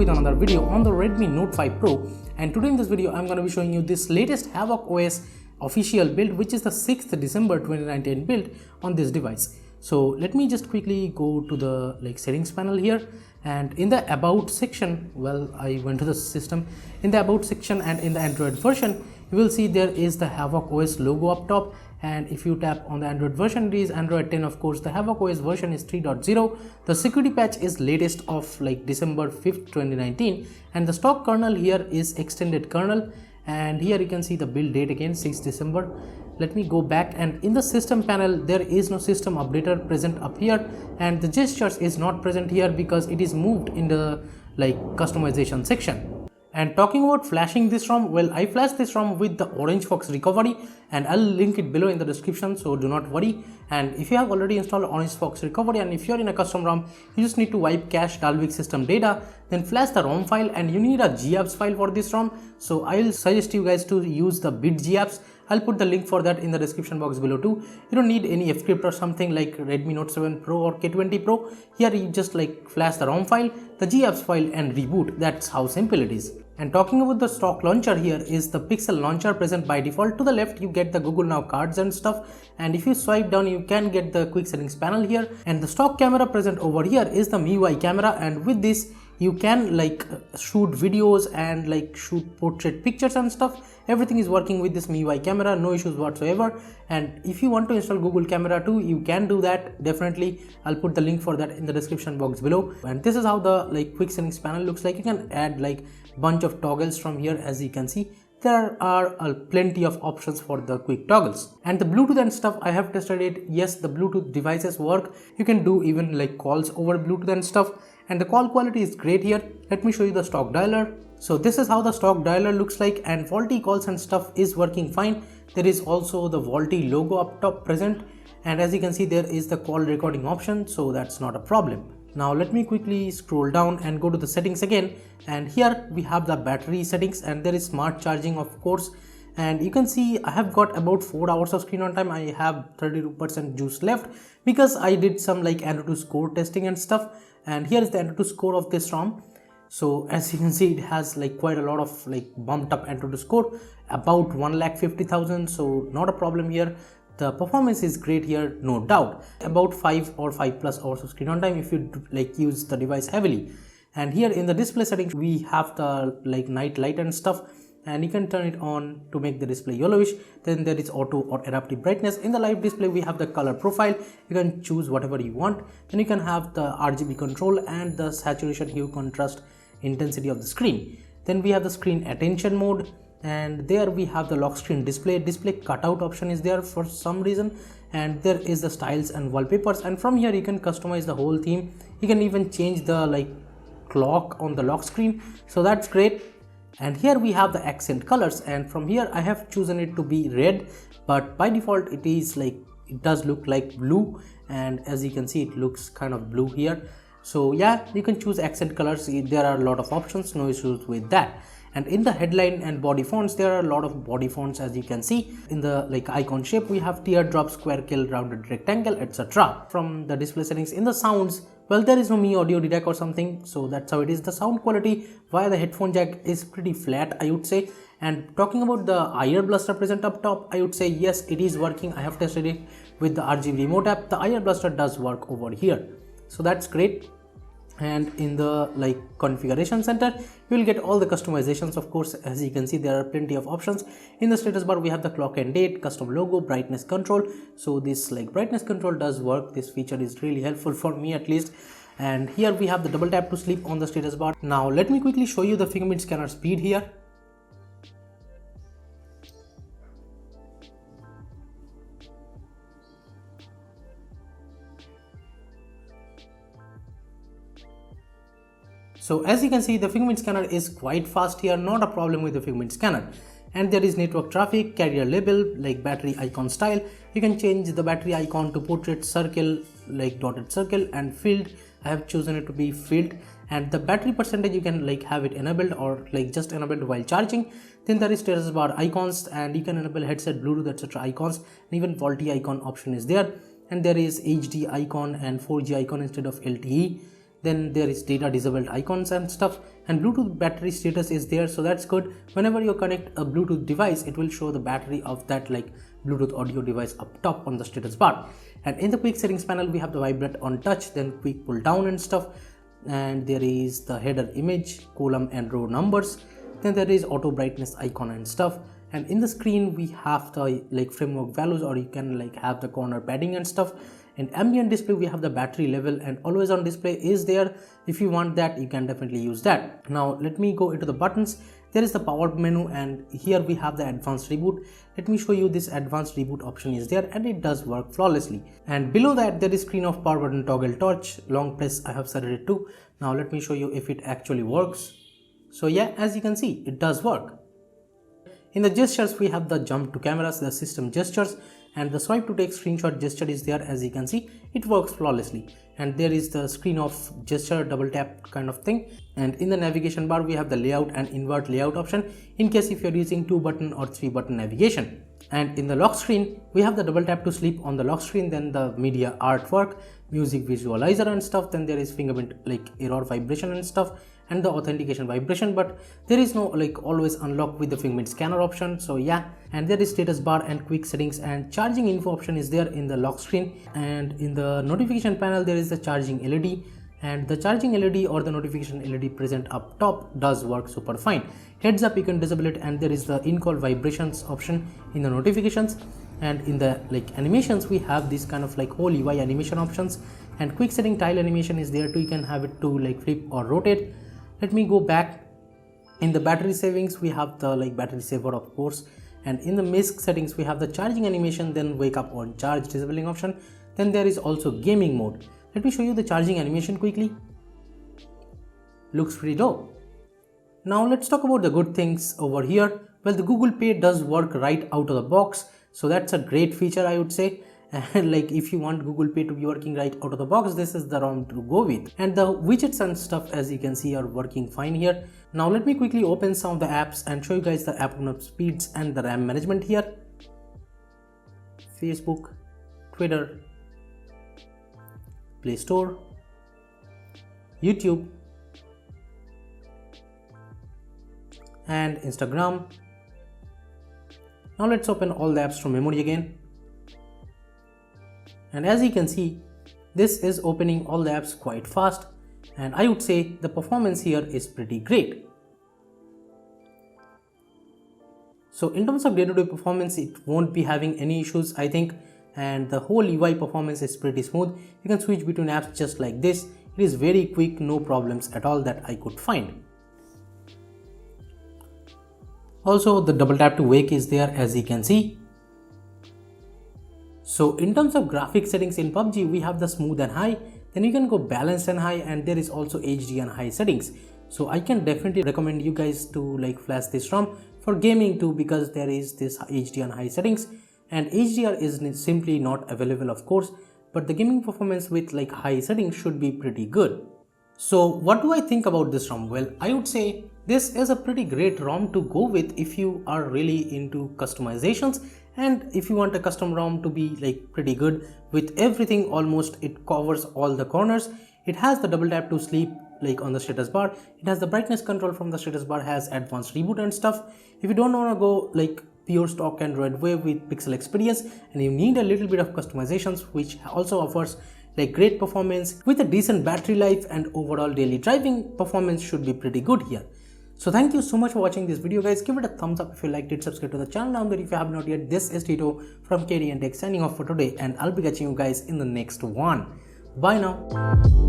with another video on the Redmi Note 5 Pro, and today in this video I'm going to be showing you this latest HavocOS official build, which is the 6th December 2019 build on this device. So let me just quickly go to the settings panel here, and in the about section, I went to the system. In the about section and in the Android version, you will see there is the HavocOS logo up top, and if you tap on the Android version, it is Android 10. Of course, the HavocOS version is 3.0. The security patch is latest of December 5th 2019, and the stock kernel here is extended kernel, and here you can see the build date again, 6th December. Let me go back, and in the system panel there is no system updater present up here, and the gestures is not present here because it is moved in the customization section. And talking about flashing this ROM, I flashed this ROM with the Orange Fox recovery, and I'll link it below in the description, so do not worry. And if you have already installed Orange Fox recovery, and if you're in a custom ROM, you just need to wipe cache Dalvik system data, then flash the ROM file, and you need a GApps file for this ROM. So I'll suggest you guys to use the bit GApps. I'll put the link for that in the description box below too. You don't need any Fscript or something like Redmi Note 7 Pro or K20 Pro. Here you just flash the ROM file, the GApps file, and reboot. That's how simple it is. And talking about the stock launcher, here is the Pixel launcher present by default. To the left you get the Google Now cards and stuff, and if you swipe down you can get the quick settings panel here, and the stock camera present over here is the MIUI camera, and with this you can shoot videos and shoot portrait pictures and stuff. Everything is working with this MIUI camera, no issues whatsoever. And if you want to install Google Camera too, you can do that, definitely. I'll put the link for that in the description box below. And this is how the quick settings panel looks like. You can add bunch of toggles from here. As you can see, there are plenty of options for the quick toggles. And the Bluetooth and stuff, I have tested it. Yes, the Bluetooth devices work. You can do even calls over Bluetooth and stuff, and the call quality is great here. Let me show you the stock dialer. So this is how the stock dialer looks like, and VoLTE calls and stuff is working fine. There is also the VoLTE logo up top present, and as you can see there is the call recording option, so that's not a problem. Now let me quickly scroll down and go to the settings again, and here we have the battery settings, and there is smart charging of course, and you can see I have got about 4 hours of screen on time. I have 32% juice left because I did some Antutu score testing and stuff, and here is the Antutu score of this ROM. So as you can see, it has quite a lot of bumped up Antutu score, about 1,50,000, so not a problem here. The performance is great here, no doubt. About 5 or 5+ hours of screen on time if you use the device heavily. And here in the display settings we have the night light and stuff, and you can turn it on to make the display yellowish. Then there is auto or adaptive brightness. In the live display we have the color profile. You can choose whatever you want. Then you can have the RGB control and the saturation, hue, contrast, intensity of the screen. Then we have the screen attention mode, and there we have the lock screen display cutout option is there for some reason, and there is the styles and wallpapers, and from here you can customize the whole theme. You can even change the clock on the lock screen, so that's great. And here we have the accent colors, and from here I have chosen it to be red, but by default it is it does look like blue, and as you can see it looks kind of blue here. So yeah, you can choose accent colors. There are a lot of options, no issues with that. And in the headline and body fonts, there are a lot of body fonts. As you can see in the icon shape, we have teardrop, square kill, rounded rectangle, etc. From the display settings, in the sounds, there is no Mi Audio Direct or something, so that's how it is. The sound quality via the headphone jack is pretty flat, I would say. And talking about the IR Blaster present up top, I would say yes, it is working. I have tested it with the RGB remote app. The IR Blaster does work over here, so that's great. And in the configuration center, you will get all the customizations. Of course, as you can see, there are plenty of options. In the status bar we have the clock and date, custom logo, brightness control. So this brightness control does work. This feature is really helpful for me at least. And here we have the double tap to sleep on the status bar. Now let me quickly show you the Figment scanner speed here. So as you can see, the Figment scanner is quite fast here, not a problem with the Figment scanner. And there is network traffic, carrier label, battery icon style. You can change the battery icon to portrait, circle, dotted circle, and filled. I have chosen it to be filled. And the battery percentage, you can have it enabled or just enabled while charging. Then there is status bar icons, and you can enable headset, Bluetooth, etc. icons, and even VoLTE icon option is there. And there is HD icon and 4G icon instead of LTE. Then there is data disabled icons and stuff, and Bluetooth battery status is there, so that's good. Whenever you connect a Bluetooth device, it will show the battery of that like Bluetooth audio device up top on the status bar. And in the quick settings panel, we have the vibrate on touch, then quick pull down and stuff, and there is the header image, column and row numbers, then there is auto brightness icon and stuff. And in the screen we have the like framework values, or you can like have the corner padding and stuff. And ambient display, we have the battery level, and always on display is there. If you want that, you can definitely use that. Now let me go into the buttons. There is the power menu, and here we have the advanced reboot. Let me show you this advanced reboot option is there, and it does work flawlessly. And below that there is screen of power button toggle torch, long press I have set it to. Now let me show you if it actually works. So yeah, as you can see, it does work. In the gestures, we have the jump to cameras, the system gestures, and the swipe to take screenshot gesture is there. As you can see, it works flawlessly. And there is the screen of gesture, double tap kind of thing. And in the navigation bar, we have the layout and invert layout option in case if you're using 2-button or 3-button navigation. And in the lock screen, we have the double tap to sleep on the lock screen, then the media artwork, music visualizer and stuff. Then there is fingerprint like error vibration and stuff, and the authentication vibration, but there is no like always unlock with the Figment scanner option. So yeah, and there is status bar and quick settings and charging info option is there in the lock screen. And in the notification panel, there is the charging LED, and the charging LED or the notification LED present up top does work super fine. Heads up, you can disable it, and there is the in-call vibrations option in the notifications. And in the like animations, we have this kind of like whole UI animation options, and quick setting tile animation is there too. You can have it to like flip or rotate. Let me go back. In the battery savings, we have the like battery saver of course, and in the MISC settings we have the charging animation, then wake up on charge disabling option. Then there is also gaming mode. Let me show you the charging animation quickly. Looks pretty low. Now let's talk about the good things over here. Well, the Google Pay does work right out of the box, so that's a great feature I would say. And like if you want Google Pay to be working right out of the box, this is the ROM to go with. And the widgets and stuff, as you can see, are working fine here. Now let me quickly open some of the apps and show you guys the app open speeds and the RAM management here. Facebook, Twitter, Play Store, YouTube, and Instagram. Now let's open all the apps from memory again. And as you can see, this is opening all the apps quite fast, and I would say the performance here is pretty great. So in terms of day-to-day performance, it won't be having any issues I think, and the whole UI performance is pretty smooth. You can switch between apps just like this. It is very quick, no problems at all that I could find. Also, the double tap to wake is there, as you can see. So in terms of graphic settings in PUBG, we have the smooth and high, then you can go balanced and high, and there is also HD and high settings. So I can definitely recommend you guys to like flash this ROM for gaming too, because there is this HD and high settings, and HDR is simply not available of course, but the gaming performance with like high settings should be pretty good. So what do I think about this ROM? Well, I would say this is a pretty great ROM to go with if you are really into customizations, and if you want a custom ROM to be like pretty good with everything. Almost it covers all the corners. It has the double tap to sleep like on the status bar. It has the brightness control from the status bar, has advanced reboot and stuff. If you don't want to go like pure stock Android wave with pixel experience and you need a little bit of customizations, which also offers like great performance with a decent battery life and overall daily driving performance should be pretty good here. So thank you so much for watching this video guys. Give it a thumbs up if you liked it, subscribe to the channel down there if you have not yet. This is Tito from KD and Tech signing off for today, and I'll be catching you guys in the next one. Bye now.